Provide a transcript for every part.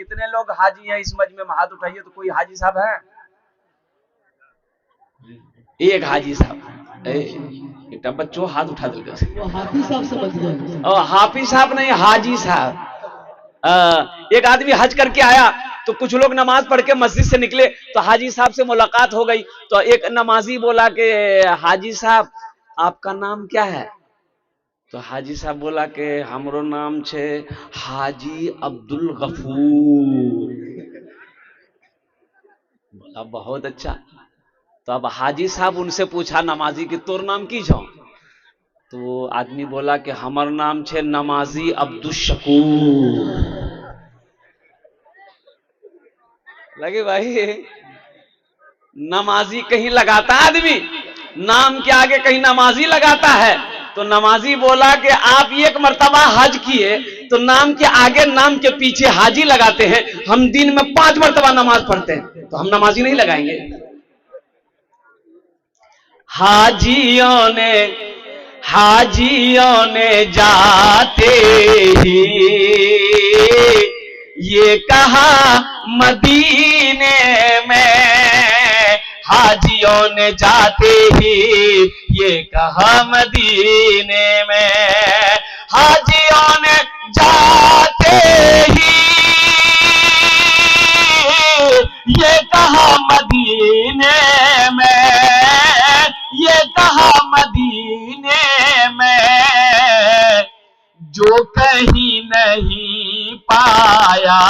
कितने लोग हाजी हैं इस मजमे में? हाथ उठाइए तो कोई हाजी साहब है? एक हाजी साहब। बेटा बच्चों हाथ उठा दो। हाफिज साहब समझ गए। और हाफिज साहब नहीं, हाजी साहब। एक आदमी हज करके आया तो कुछ लोग नमाज पढ़ के मस्जिद से निकले तो हाजी साहब से मुलाकात हो गई। तो एक नमाजी बोला कि हाजी साहब आपका नाम क्या है? तो हाजी साहब बोला कि हमरो नाम छे हाजी अब्दुल गफूर। बोला बहुत अच्छा। तो अब हाजी साहब उनसे पूछा नमाजी कि तोर नाम की छो? तो वो आदमी बोला कि हमर नाम छे नमाजी अब्दुल शकूर। लगे भाई, नमाजी कहीं लगाता आदमी, नाम के आगे कहीं नमाजी लगाता है। तो नमाजी बोला कि आप एक मर्तबा हज किए तो नाम के आगे नाम के पीछे हाजी लगाते हैं, हम दिन में 5 मर्तबा नमाज पढ़ते हैं तो हम नमाजी नहीं लगाएंगे। हाजियों ने जाते ही ये कहा मदीने में, हाजियों ने जाते ही ये कहा मदीने में, हाजियों ने जाते ही ये कहा मदीने में, ये कहा मदीने में, जो कहीं नहीं पाया,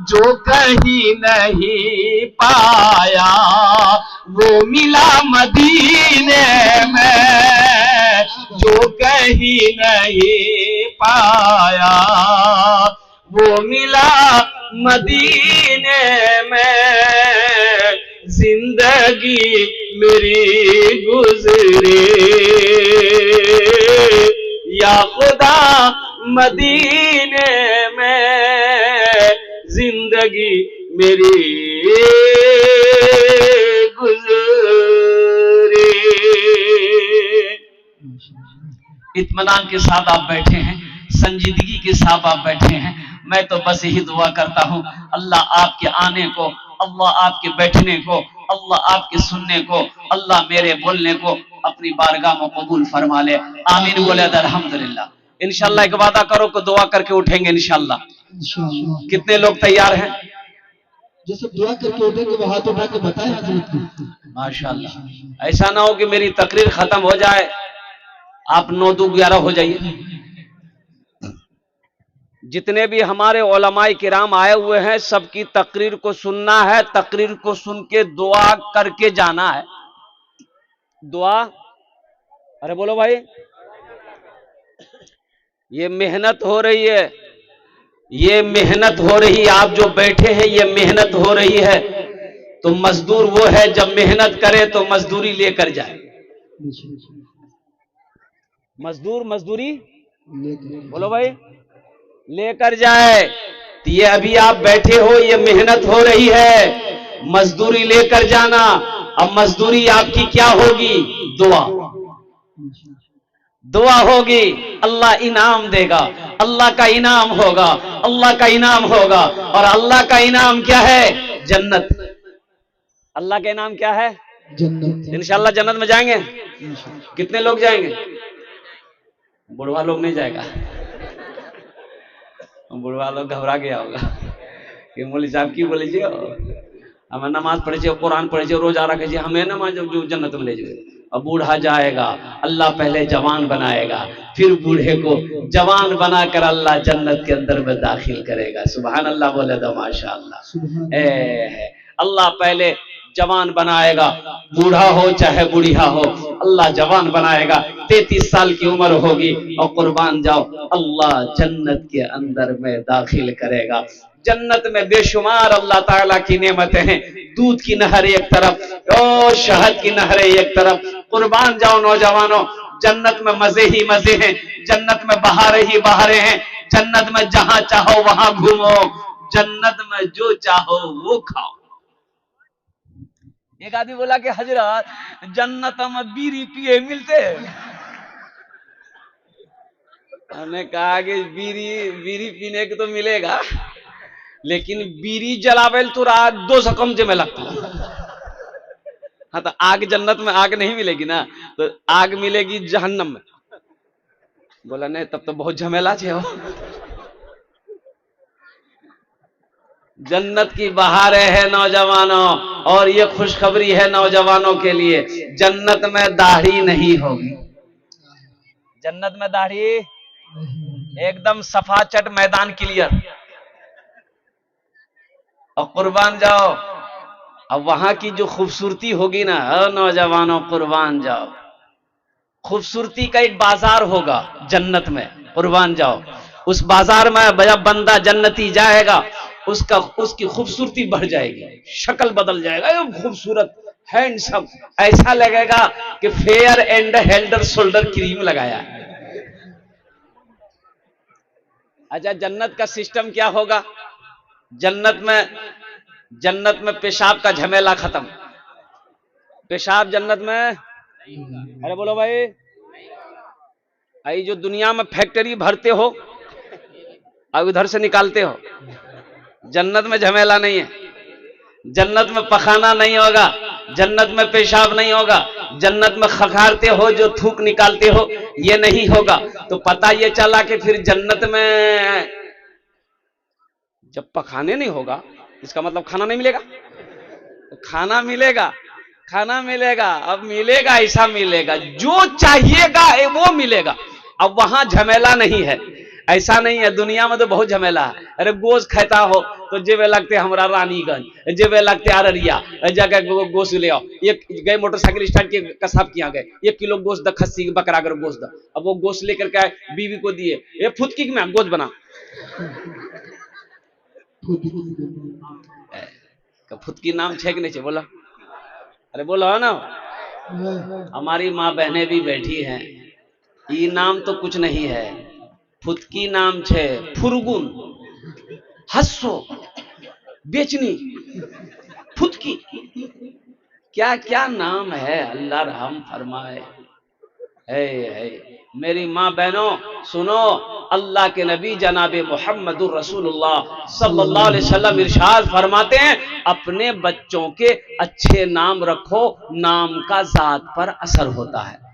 जो कहीं नहीं पाया वो मिला मदीने में, जो कहीं नहीं पाया वो मिला मदीने में। जिंदगी मेरी गुजरे या खुदा मदीने में, जिंदगी मेरी गुजरे। इत्मीनान के साथ आप बैठे हैं, संजीदगी के साथ आप बैठे हैं। मैं तो बस यही दुआ करता हूं अल्लाह आपके आने को, अल्लाह आपके बैठने को, अल्लाह आपके सुनने को, अल्लाह मेरे बोलने को अपनी बारगाह में कबूल फरमा ले। आमीन बोले अल्हम्दुलिल्लाह। इंशाल्लाह एक वादा करो कि दुआ करके उठेंगे इंशाल्लाह। कितने लोग तैयार हैं? जो सब दुआ करके उठेंगे वो हाथ उठा के बताएं हजरत को। माशाल्लाह। ऐसा ना हो कि मेरी तकरीर खत्म हो जाए आप 9-2-11 हो जाइए। जितने भी हमारे उलमाए किराम आए हुए हैं सबकी तकरीर को सुनना है, तकरीर को सुन के दुआ करके जाना है। दुआ, अरे बोलो भाई, ये मेहनत हो रही है, ये मेहनत हो रही है। आप जो बैठे हैं ये मेहनत हो रही है। तो मजदूर वो है जब मेहनत करे तो मजदूरी लेकर जाए। मजदूर मजदूरी बोलो भाई लेकर जाए। तो ये अभी आप बैठे हो ये मेहनत हो रही है, मजदूरी लेकर जाना। अब मजदूरी आपकी क्या होगी? दुआ। दुआ होगी, अल्लाह इनाम देगा, अल्लाह का इनाम होगा, अल्लाह का इनाम होगा। और अल्लाह का इनाम क्या है? जन्नत। अल्लाह का इनाम क्या है? जन्नत। इंशाल्लाह जन्नत में जाएंगे। कितने लोग जाएंगे? बुढ़वा लोग नहीं जाएगा, बुढ़वा लोग घबरा गया होगा कि मौलवी साहब की बोले जी हमें नमाज पढ़े छे, कुरान पढ़े छे, रोजा रखे छे, हमें नमाज जो जन्नत में ले जाए। अब बूढ़ा जाएगा, अल्लाह पहले जवान बनाएगा, फिर बूढ़े को जवान बनाकर अल्लाह जन्नत के अंदर में दाखिल करेगा। सुभान अल्लाह बोले तो माशाअल्लाह। अल्लाह पहले जवान बनाएगा, बूढ़ा हो चाहे बुढ़िया हो, अल्लाह जवान बनाएगा। 33 साल की उम्र होगी और कुर्बान जाओ अल्लाह जन्नत के अंदर में दाखिल करेगा। जन्नत में बेशुमार अल्लाह ताला की नेमतें हैं। दूध की नहर एक तरफ और शहद की नहरें एक तरफ। कुर्बान जाओ नौजवानों, जन्नत में मजे ही मजे हैं, जन्नत में बहारें ही बहारें हैं, जन्नत में जहां चाहो वहां घूमो, जन्नत में जो चाहो वो खाओ। एक आदमी बोला कि हजरत जन्नत में बीड़ी पिए मिलते हैं। हमने कहा कि बीड़ी बीड़ी पीने को तो मिलेगा लेकिन बीड़ी जलावेल तो रात 200 कम जमे लगता। हाँ तो आग जन्नत में आग नहीं मिलेगी ना, तो आग मिलेगी जहन्नम में। बोला नहीं तब तो बहुत झमेला छे हो। जन्नत की बहारें है नौजवानों, और ये खुशखबरी है नौजवानों के लिए, जन्नत में दाढ़ी नहीं होगी। जन्नत में दाढ़ी एकदम सफाचट, मैदान क्लियर। और कुर्बान जाओ, अब वहां की जो खूबसूरती होगी ना, नौजवानों कुर्बान जाओ, खूबसूरती का एक बाजार होगा जन्नत में, कुर्बान जाओ। उस बाजार में जब बंदा जन्नती जाएगा, उसकी खूबसूरती बढ़ जाएगी, शक्ल बदल जाएगा, खूबसूरत हैंडसम, ऐसा लगेगा कि फेयर एंड हेल्डर शोल्डर क्रीम लगाया है। अच्छा, जन्नत का सिस्टम क्या होगा? जन्नत में पेशाब का झमेला खत्म। पेशाब जन्नत में, अरे बोलो भाई, आई जो दुनिया में फैक्ट्री भरते हो और उधर से निकालते हो, जन्नत में झमेला नहीं है। जन्नत में पखाना नहीं होगा, जन्नत में पेशाब नहीं होगा, जन्नत में खखारते हो जो थूक निकालते हो, ये नहीं होगा। तो पता ये चला कि फिर जन्नत में जब पखाने नहीं होगा, इसका मतलब खाना नहीं मिलेगा। तो खाना मिलेगा, खाना मिलेगा, अब मिलेगा, ऐसा मिलेगा जो चाहिएगा वो मिलेगा। अब वहां झमेला नहीं है, ऐसा नहीं है। दुनिया में तो बहुत झमेला है। अरे गोश्त खाता हो तो जेबे लगते हमारा रानीगंज, जेबे लगते अररिया, जगह गोश्त ले आओ। एक गए मोटरसाइकिल स्टैंड के कसाब के यहाँ गए, 1 किलो गोश्त द, खस्सी बकरा अगर गोश्त द। अब वो गोश्त लेकर के बीवी को दिए, ये फुदकी में गोश्त बना, फुदकी नाम छे कि नहीं छे? बोला, अरे बोलो ना। हमारी माँ बहनें भी बैठी हैं, ये नाम तो कुछ नहीं है, फुदकी नाम छे, फुरगुन, हस्सो, बेचनी, फुदकी, क्या क्या नाम है, अल्लाह रहम फरमाए। है मेरी माँ बहनों सुनो, अल्लाह के नबी जनाबे मोहम्मदुर रसूलुल्लाह सल्लल्लाहु अलैहि वसल्लम इरशाद फरमाते हैं, अपने बच्चों के अच्छे नाम रखो, नाम का जात पर असर होता है।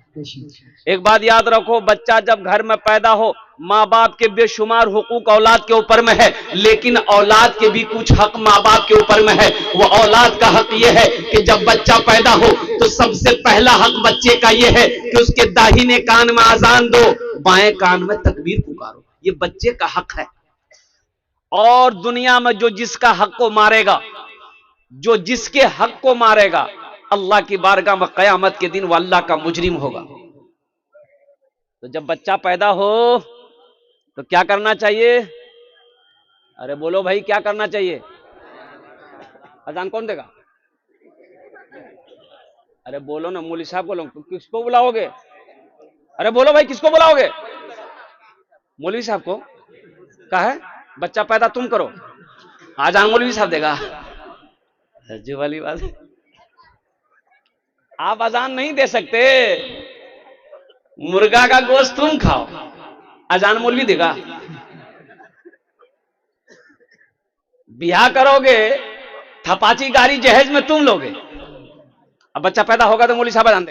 एक बात याद रखो, बच्चा जब घर में पैदा हो, माँ बाप के बेशुमार हुकूक औलाद के ऊपर में है, लेकिन औलाद के भी कुछ हक माँ बाप के ऊपर में है। वो औलाद का हक ये है कि जब बच्चा पैदा हो तो सबसे पहला हक बच्चे का ये है कि उसके दाहिने कान में अजान दो, बाएं कान में तकबीर पुकारो, ये बच्चे का हक है। और दुनिया में जो जिसका हक को मारेगा, जो जिसके हक को मारेगा, अल्लाह की बारगाह में कयामत के दिन वो अल्लाह का मुजरिम होगा। तो जब बच्चा पैदा हो तो क्या करना चाहिए? अरे बोलो भाई, क्या करना चाहिए? अजान कौन देगा? अरे बोलो ना, मौलवी साहब बोलो, किसको बुलाओगे? अरे बोलो भाई, किसको बुलाओगे? मौलवी साहब को। कहा है बच्चा पैदा तुम करो, अजान मौलवी साहब देगा? जो वाली बात, आप अजान नहीं दे सकते, मुर्गा का गोश्त तुम खाओ, अजान मौलवी देगा? ब्याह करोगे, थपाची गाड़ी जहेज में तुम लोगे, अब बच्चा पैदा होगा तो मौलवी साहब अजान